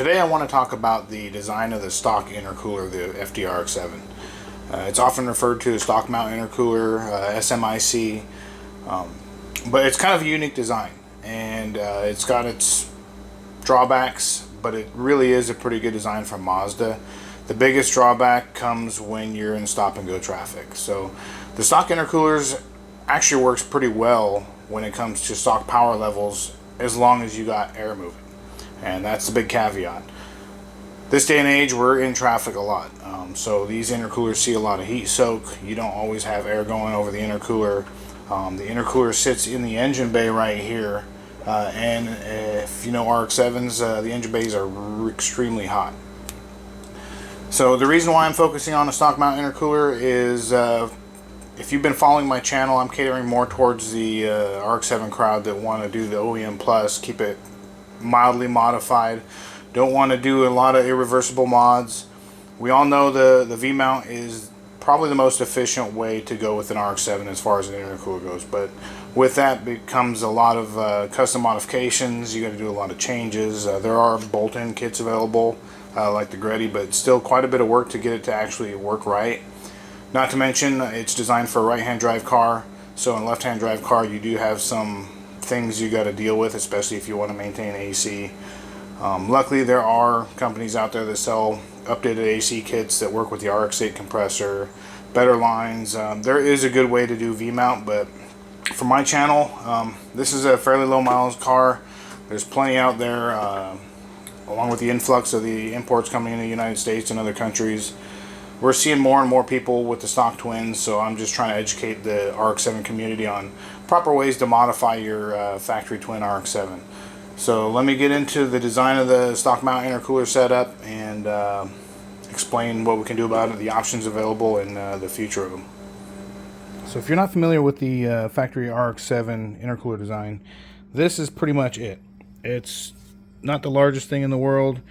Today I want to talk about the design of the stock intercooler, the RX7. It's often referred to as stock mount intercooler, SMIC, but it's kind of a unique design, and it's got its drawbacks, but it really is a pretty good design from Mazda. The biggest drawback comes when you're in stop and go traffic. So the stock intercoolers actually works pretty well when it comes to stock power levels, as long as you got air moving. And that's the big caveat. This day and age, we're in traffic a lot. So these intercoolers see a lot of heat soak. You don't always have air going over the intercooler. The intercooler sits in the engine bay right here. And if you know RX7s, the engine bays are extremely hot. So the reason why I'm focusing on a stock mount intercooler is if you've been following my channel, I'm catering more towards the RX7 crowd that want to do the OEM Plus, keep it mildly modified, don't want to do a lot of irreversible mods. We all know the V-mount is probably the most efficient way to go with an RX7 as far as an intercooler goes, but with that becomes a lot of custom modifications. You got to do a lot of changes. There are bolt-in kits available like the Gretty, but still quite a bit of work to get it to actually work right. Not to mention it's designed for a right-hand drive car, so in a left-hand drive car you do have some things you got to deal with, especially if you want to maintain AC. Luckily there are companies out there that sell updated AC kits that work with the RX8 compressor, better lines. There is a good way to do V-mount, but for my channel, this is a fairly low miles car. There's plenty out there, along with the influx of the imports coming into the United States and other countries. We're seeing more and more people with the stock twins, so I'm just trying to educate the RX7 community on proper ways to modify your factory twin RX7. So let me get into the design of the stock mount intercooler setup and explain what we can do about it, the options available, and the future of them. So if you're not familiar with the factory RX7 intercooler design, this is pretty much it. It's not the largest thing in the world.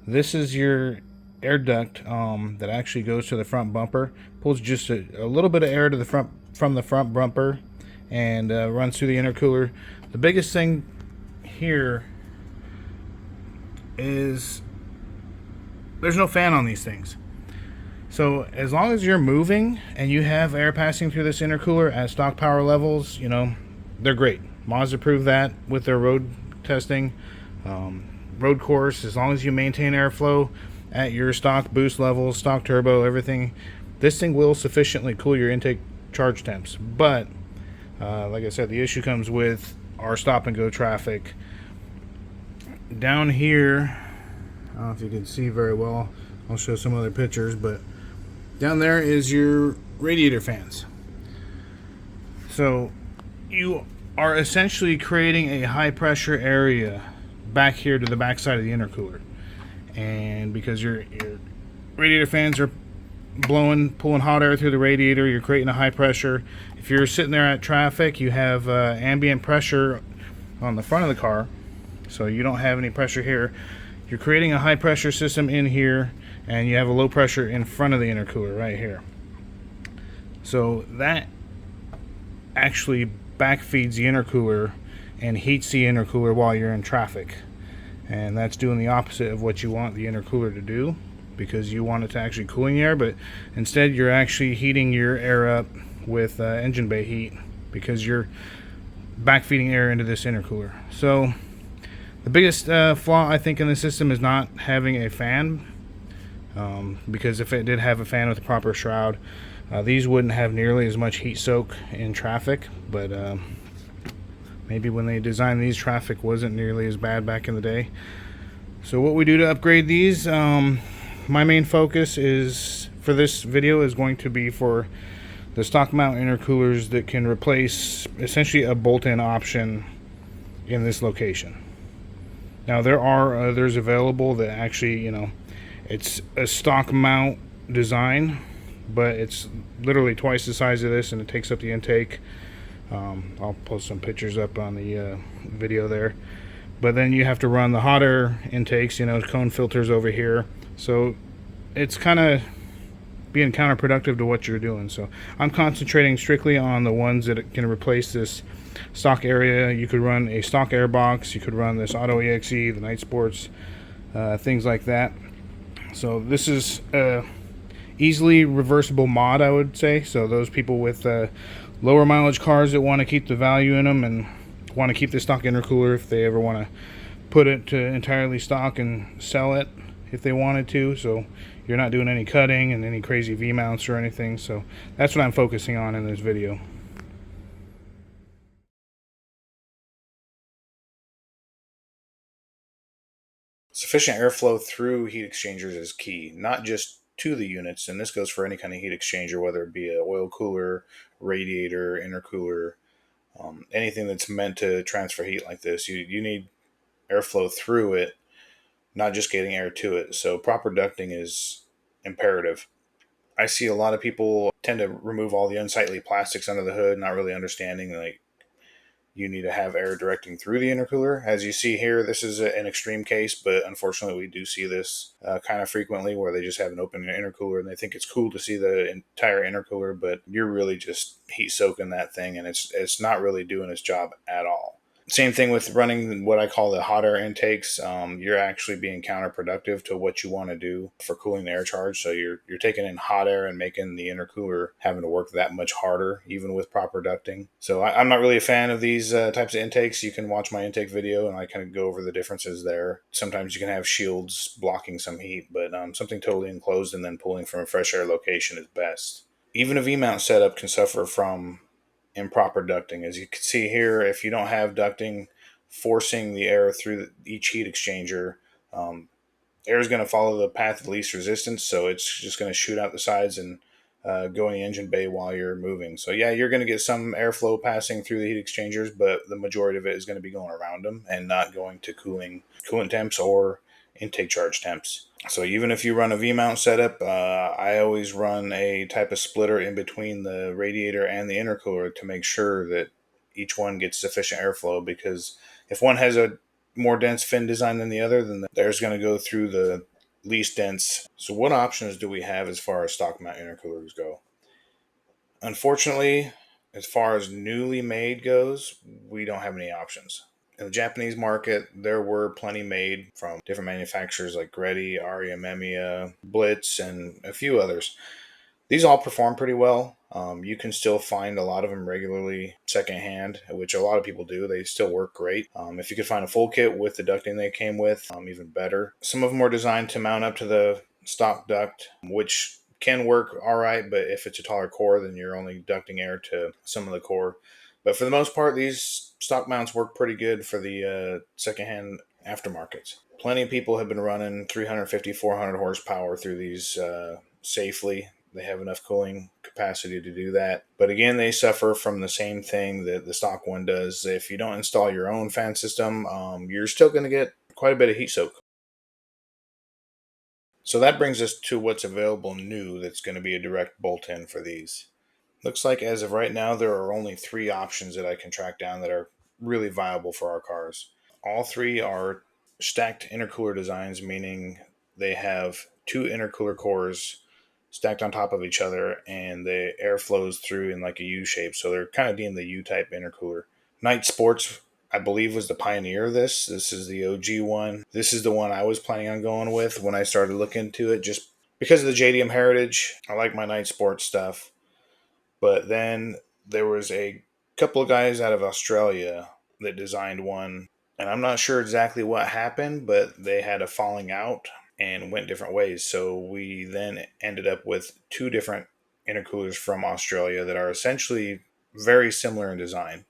This is your air duct that actually goes to the front bumper, pulls just a little bit of air to the front from the front bumper and runs through the intercooler. The biggest thing here is there's no fan on these things. So as long as you're moving and you have air passing through this intercooler at stock power levels, you know, they're great. Mazda proved that with their road testing. Road course, as long as you maintain airflow at your stock boost levels, stock turbo, everything, this thing will sufficiently cool your intake charge temps. But like I said, the issue comes with our stop and go traffic. Down here, I don't know if you can see very well, I'll show some other pictures, but down there is your radiator fans. So you are essentially creating a high pressure area back here to the back side of the intercooler. And because your radiator fans are pulling hot air through the radiator, you're creating a high pressure. If you're sitting there at traffic, you have ambient pressure on the front of the car, so you don't have any pressure here. You're creating a high pressure system in here, and you have a low pressure in front of the intercooler right here. So that actually backfeeds the intercooler and heats the intercooler while you're in traffic. And that's doing the opposite of what you want the intercooler to do, because you want it to actually cooling air, but instead you're actually heating your air up with engine bay heat, because you're backfeeding air into this intercooler. So the biggest flaw I think in the system is not having a fan, because if it did have a fan with a proper shroud, these wouldn't have nearly as much heat soak in traffic. But maybe when they designed these, traffic wasn't nearly as bad back in the day. So what we do to upgrade these, my main focus is for this video is going to be for the stock mount intercoolers that can replace essentially a bolt-in option in this location. Now there are others available that actually, you know, it's a stock mount design, but it's literally twice the size of this, and it takes up the intake. I'll post some pictures up on the video there. But then you have to run the hot air intakes, you know, cone filters over here. So it's kind of being counterproductive to what you're doing. So I'm concentrating strictly on the ones that can replace this stock area. You could run a stock air box, you could run this Auto EXE, the KnightSports things like that. So this is easily reversible mod, I would say. So those people with lower mileage cars that want to keep the value in them and want to keep the stock intercooler, if they ever want to put it to entirely stock and sell it if they wanted to, so you're not doing any cutting and any crazy V-mounts or anything. So that's what I'm focusing on in this video. Sufficient airflow through heat exchangers is key, not just to the units, and this goes for any kind of heat exchanger, whether it be an oil cooler, radiator, intercooler, anything that's meant to transfer heat like this. You need airflow through it, not just getting air to it. So proper ducting is imperative. I see a lot of people tend to remove all the unsightly plastics under the hood, not really understanding like you need to have air directing through the intercooler. As you see here, this is an extreme case, but unfortunately we do see this kind of frequently where they just have an open intercooler and they think it's cool to see the entire intercooler, but you're really just heat soaking that thing and it's not really doing its job at all. Same thing with running what I call the hot air intakes. You're actually being counterproductive to what you want to do for cooling the air charge. So you're taking in hot air and making the intercooler having to work that much harder, even with proper ducting. So I'm not really a fan of these types of intakes. You can watch my intake video and I kind of go over the differences there. Sometimes you can have shields blocking some heat, but something totally enclosed and then pulling from a fresh air location is best. Even a V-mount setup can suffer from improper ducting. As you can see here, if you don't have ducting forcing the air through each heat exchanger, air is going to follow the path of least resistance, so it's just going to shoot out the sides and go in the engine bay while you're moving. So yeah, you're going to get some airflow passing through the heat exchangers, but the majority of it is going to be going around them and not going to coolant temps or intake charge temps. So even if you run a V-mount setup, I always run a type of splitter in between the radiator and the intercooler to make sure that each one gets sufficient airflow, because if one has a more dense fin design than the other, then the air's going to go through the least dense. So what options do we have as far as stock mount intercoolers go? Unfortunately, as far as newly made goes, we don't have any options. In the Japanese market, there were plenty made from different manufacturers like Rotary, Memiya, Blitz, and a few others. These all perform pretty well. You can still find a lot of them regularly secondhand, which a lot of people do. They still work great. If you could find a full kit with the ducting they came with, even better. Some of them are designed to mount up to the stock duct, which can work all right, but if it's a taller core, then you're only ducting air to some of the core. But for the most part, these stock mounts work pretty good for the secondhand aftermarkets. Plenty of people have been running 350, 400 horsepower through these safely. They have enough cooling capacity to do that. But again, they suffer from the same thing that the stock one does. If you don't install your own fan system, you're still going to get quite a bit of heat soak. So that brings us to what's available new that's going to be a direct bolt-in for these. Looks like as of right now, there are only 3 options that I can track down that are really viable for our cars. All 3 are stacked intercooler designs, meaning they have 2 intercooler cores stacked on top of each other and the air flows through in like a U shape. So they're kind of deemed the U type intercooler. KnightSports, I believe, was the pioneer of this. This is the OG one. This is the one I was planning on going with when I started looking into it, just because of the JDM heritage. I like my KnightSports stuff. But then there was a couple of guys out of Australia that designed one, and I'm not sure exactly what happened, but they had a falling out and went different ways. So we then ended up with 2 different intercoolers from Australia that are essentially very similar in design.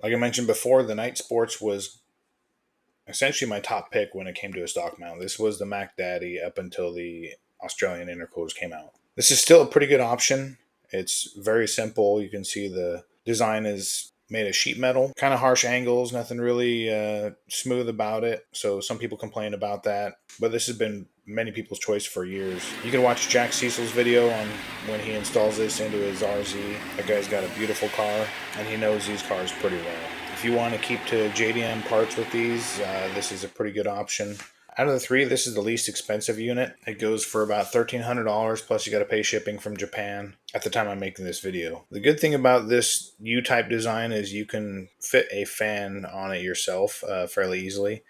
Like I mentioned before, the KnightSports was essentially my top pick when it came to a stock mount. This was the Mac Daddy up until the Australian intercoolers came out. This is still a pretty good option. It's very simple. You can see the design is made of sheet metal, kind of harsh angles, nothing really smooth about it. So some people complain about that, but this has been many people's choice for years. You can watch Jack Cecil's video on when he installs this into his RZ. That guy's got a beautiful car, and he knows these cars pretty well. If you want to keep to JDM parts with these, this is a pretty good option. Out of the 3, this is the least expensive unit. It goes for about $1,300, plus you got to pay shipping from Japan at the time I'm making this video. The good thing about this U-type design is you can fit a fan on it yourself fairly easily.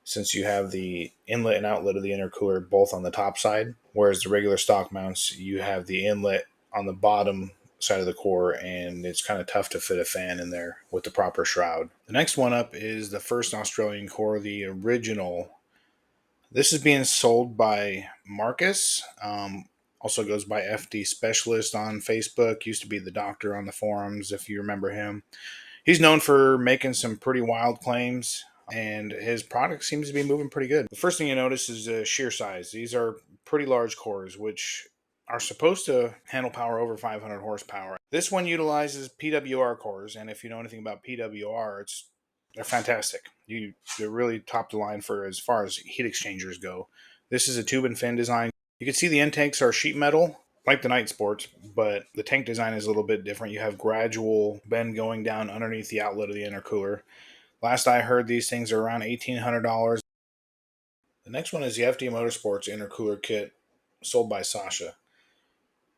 since you have the inlet and outlet of the intercooler both on the top side, whereas the regular stock mounts, you have the inlet on the bottom side of the core, and it's kind of tough to fit a fan in there with the proper shroud. The next one up is the first Australian core, the original. This is being sold by Marcus. Also goes by FD Specialist on Facebook. Used to be the doctor on the forums, if you remember him. He's known for making some pretty wild claims, and his product seems to be moving pretty good. The first thing you notice is shear size. These are pretty large cores, which are supposed to handle power over 500 horsepower. This one utilizes PWR cores, and if you know anything about PWR, they're fantastic. They're really top the line for as far as heat exchangers go. This is a tube and fin design. You can see the intakes are sheet metal, like the KnightSports, but the tank design is a little bit different. You have gradual bend going down underneath the outlet of the intercooler. Last I heard, these things are around $1,800. The next one is the FD Motorsports intercooler kit sold by Sasha.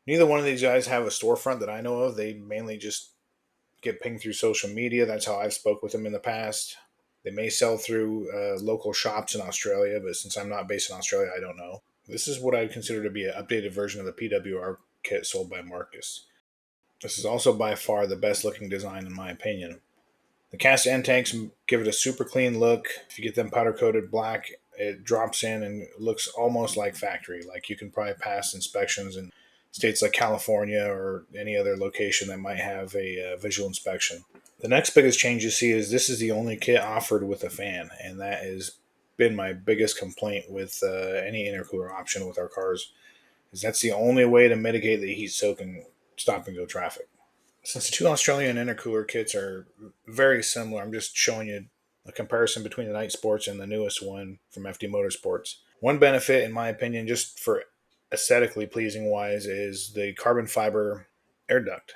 Neither one of these guys have a storefront that I know of. They mainly just get pinged through social media. That's how I've spoke with them in the past. They may sell through local shops in Australia, but since I'm not based in Australia, I don't know. This is what I consider to be an updated version of the PWR kit sold by Marcus. This is also by far the best looking design in my opinion. The cast end tanks give it a super clean look. If you get them powder coated black, it drops in and looks almost like factory. Like you can probably pass inspections in states like California or any other location that might have a visual inspection. The next biggest change you see is this is the only kit offered with a fan, and that has been my biggest complaint with any intercooler option with our cars. Is that's the only way to mitigate the heat soak and stop and go traffic. Since the two Australian intercooler kits are very similar, I'm just showing you a comparison between the KnightSports and the newest one from FD Motorsports. One benefit, in my opinion, just for aesthetically pleasing wise, is the carbon fiber air duct.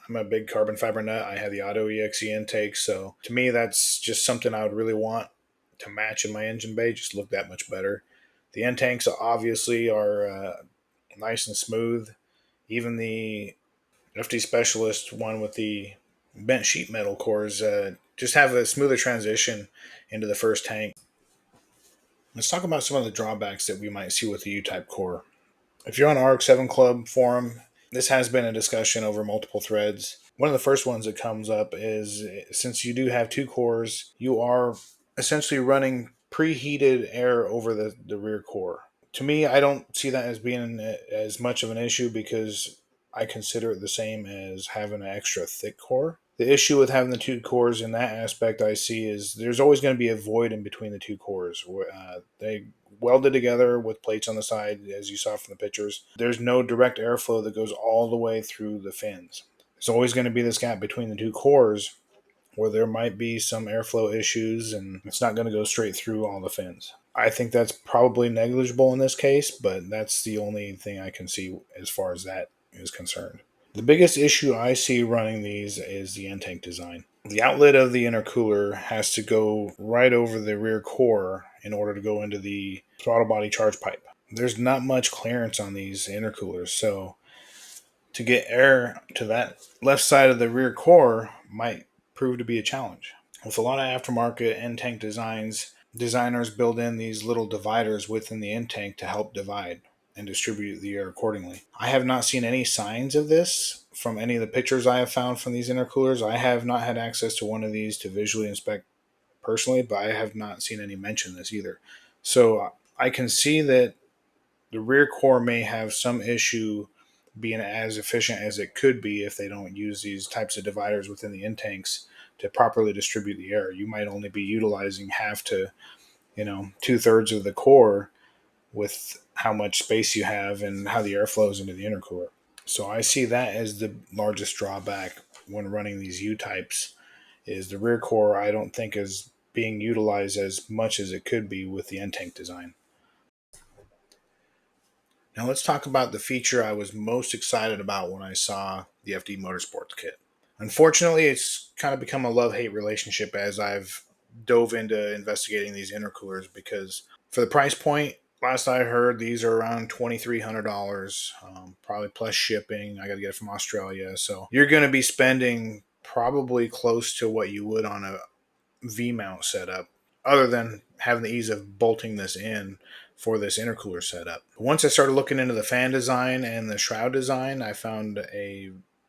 I'm a big carbon fiber nut. I have the Auto EXE intake, so to me, that's just something I would really want to match in my engine bay. Just look that much better. The end tanks obviously are nice and smooth. Even the FD Specialist one with the bent sheet metal cores just have a smoother transition into the first tank. Let's talk about some of the drawbacks that we might see with the U-type core. If you're on RX7 Club forum, this has been a discussion over multiple threads. One of the first ones that comes up is since you do have two cores, you are essentially running preheated air over the rear core. To me, I don't see that as being as much of an issue because I consider it the same as having an extra thick core. The issue with having the two cores in that aspect I see is there's always going to be a void in between the two cores. They welded together with plates on the side, as you saw from the pictures. There's no direct airflow that goes all the way through the fins. There's always going to be this gap between the two cores where there might be some airflow issues and it's not going to go straight through all the fins. I think that's probably negligible in this case, but that's the only thing I can see as far as that is concerned. The biggest issue I see running these is the end tank design. The outlet of the intercooler has to go right over the rear core in order to go into the throttle body charge pipe. There's not much clearance on these intercoolers, so to get air to that left side of the rear core might prove to be a challenge. With a lot of aftermarket end tank designs, designers build in these little dividers within the end tank to help divide and distribute the air accordingly. I have not seen any signs of this from any of the pictures I have found from these intercoolers. I have not had access to one of these to visually inspect personally, but I have not seen any mention of this either. So I can see that the rear core may have some issue being as efficient as it could be if they don't use these types of dividers within the intakes to properly distribute the air. You might only be utilizing half to, 2/3 of the core with how much space you have and how the air flows into the intercooler. So I see that as the largest drawback when running these U types is the rear core I don't think is being utilized as much as it could be with the end tank design. Now let's talk about the feature I was most excited about when I saw the FD Motorsports kit. Unfortunately, it's kind of become a love-hate relationship as I've dove into investigating these intercoolers because for the price point, last I heard, these are around $2,300, probably plus shipping. I got to get it from Australia. So you're going to be spending probably close to what you would on a V-mount setup other than having the ease of bolting this in for this intercooler setup. Once I started looking into the fan design and the shroud design, I found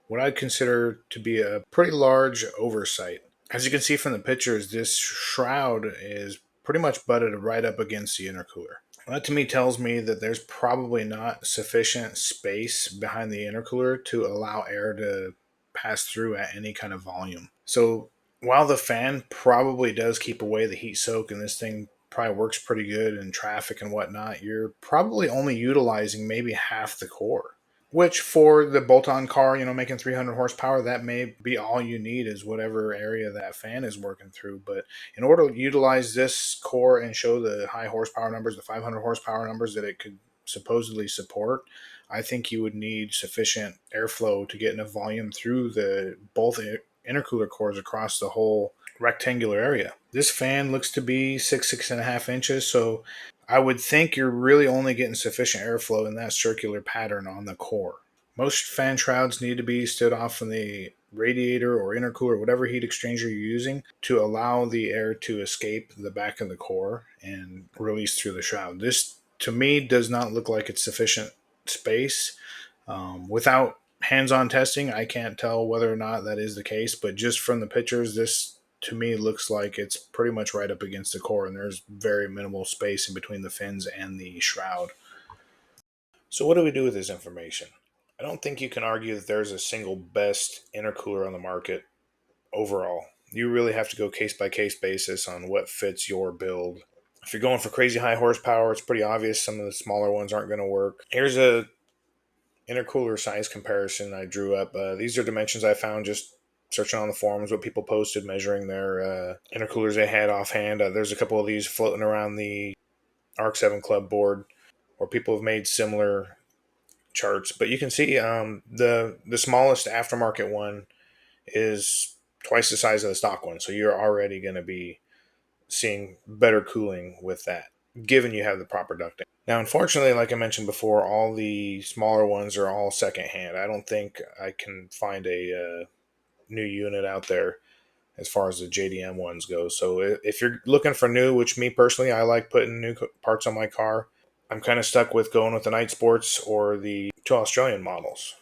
what I'd consider to be a pretty large oversight. As you can see from the pictures, this shroud is pretty much butted right up against the intercooler. That to me tells me that there's probably not sufficient space behind the intercooler to allow air to pass through at any kind of volume. So while the fan probably does keep away the heat soak and this thing probably works pretty good in traffic and whatnot, you're probably only utilizing maybe half the core. Which for the bolt-on car, making 300 horsepower, that may be all you need is whatever area that fan is working through. But in order to utilize this core and show the high horsepower numbers, the 500 horsepower numbers that it could supposedly support, I think you would need sufficient airflow to get enough volume through both intercooler cores across the whole rectangular area. This fan looks to be 6.5 inches, so I would think you're really only getting sufficient airflow in that circular pattern on the core. Most fan shrouds need to be stood off from the radiator or intercooler, whatever heat exchanger you're using, to allow the air to escape the back of the core and release through the shroud. This, to me, does not look like it's sufficient space. Without hands-on testing, I can't tell whether or not that is the case, but just from the pictures, this to me looks like it's pretty much right up against the core, and there's very minimal space in between the fins and the shroud. So what do we do with this information? I don't think you can argue that there's a single best intercooler on the market overall. You really have to go case by case basis on what fits your build. If you're going for crazy high horsepower, it's pretty obvious some of the smaller ones aren't going to work. Here's a intercooler size comparison I drew up. These are dimensions I found just searching on the forums, what people posted measuring their intercoolers they had offhand. There's a couple of these floating around the RX7 club board where people have made similar charts. But you can see the smallest aftermarket one is twice the size of the stock one. So you're already going to be seeing better cooling with that, given you have the proper ducting. Now, unfortunately, like I mentioned before, all the smaller ones are all secondhand. I don't think I can find a new unit out there as far as the JDM ones go. So if you're looking for new, which me personally, I like putting new parts on my car, I'm kind of stuck with going with the KnightSports or the two Australian models.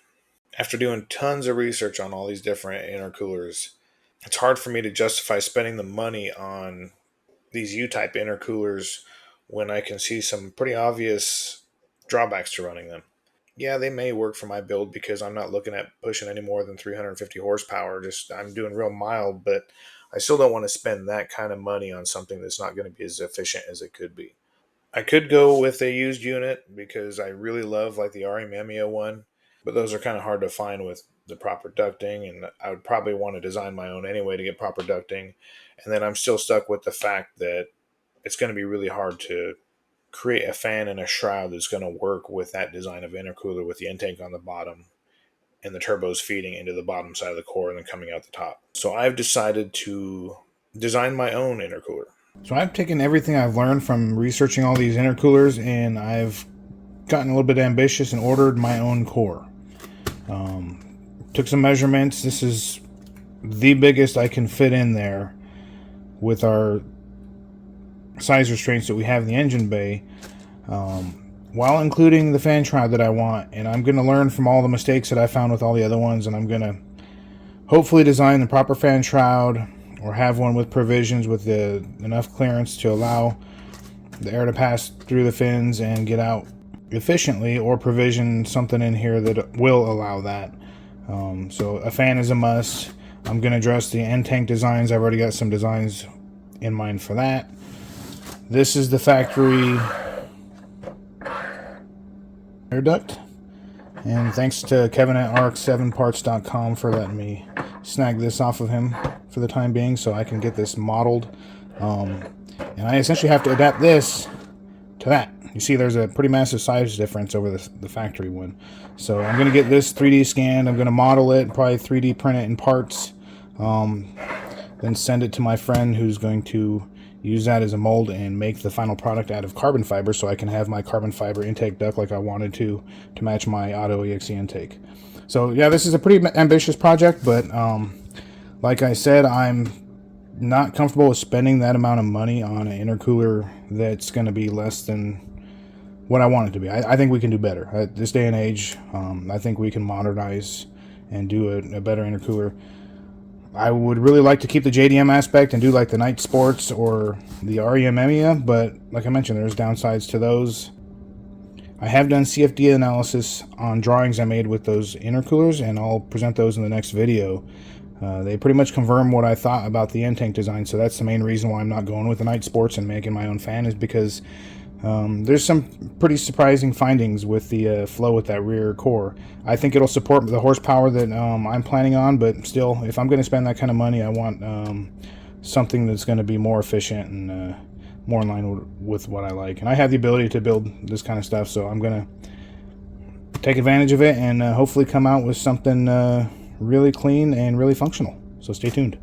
After doing tons of research on all these different intercoolers, it's hard for me to justify spending the money on these U-type intercoolers when I can see some pretty obvious drawbacks to running them. Yeah, they may work for my build because I'm not looking at pushing any more than 350 horsepower. I'm doing real mild, but I still don't want to spend that kind of money on something that's not going to be as efficient as it could be. I could go with a used unit because I really love like the Mamiya one, but those are kind of hard to find with the proper ducting, and I would probably want to design my own anyway to get proper ducting. And then I'm still stuck with the fact that it's going to be really hard to create a fan and a shroud that's going to work with that design of intercooler with the intake on the bottom and the turbos feeding into the bottom side of the core and then coming out the top. So I've decided to design my own intercooler. So I've taken everything I've learned from researching all these intercoolers, and I've gotten a little bit ambitious and ordered my own core. Took some measurements. This is the biggest I can fit in there with our size restraints that we have in the engine bay, while including the fan shroud that I want. And I'm going to learn from all the mistakes that I found with all the other ones, and I'm going to hopefully design the proper fan shroud or have one with provisions with enough clearance to allow the air to pass through the fins and get out efficiently, or provision something in here that will allow that. So a fan is a must. I'm going to address the end tank designs. I've already got some designs in mind for that. This is the factory air duct, and thanks to Kevin at RX7parts.com for letting me snag this off of him for the time being so I can get this modeled. And I essentially have to adapt this to that. You see there's a pretty massive size difference over the factory one. So I'm going to get this 3D scanned. I'm going to model it, probably 3D print it in parts, then send it to my friend who's going to use that as a mold and make the final product out of carbon fiber so I can have my carbon fiber intake duct like I wanted to match my auto EXE intake. So yeah, this is a pretty ambitious project, but like I said, I'm not comfortable with spending that amount of money on an intercooler that's going to be less than what I want it to be. I think we can do better. At this day and age, I think we can modernize and do a better intercooler. I would really like to keep the JDM aspect and do like the KnightSports or the REM EMEA, but like I mentioned, there's downsides to those. I have done CFD analysis on drawings I made with those intercoolers, and I'll present those in the next video. They pretty much confirm what I thought about the end tank design, so that's the main reason why I'm not going with the KnightSports and making my own fan, is because there's some pretty surprising findings with the flow with that rear core. I think it'll support the horsepower that I'm planning on, but still, if I'm going to spend that kind of money, I want something that's going to be more efficient and more in line with what I like. And I have the ability to build this kind of stuff, so I'm going to take advantage of it and hopefully come out with something really clean and really functional. So stay tuned.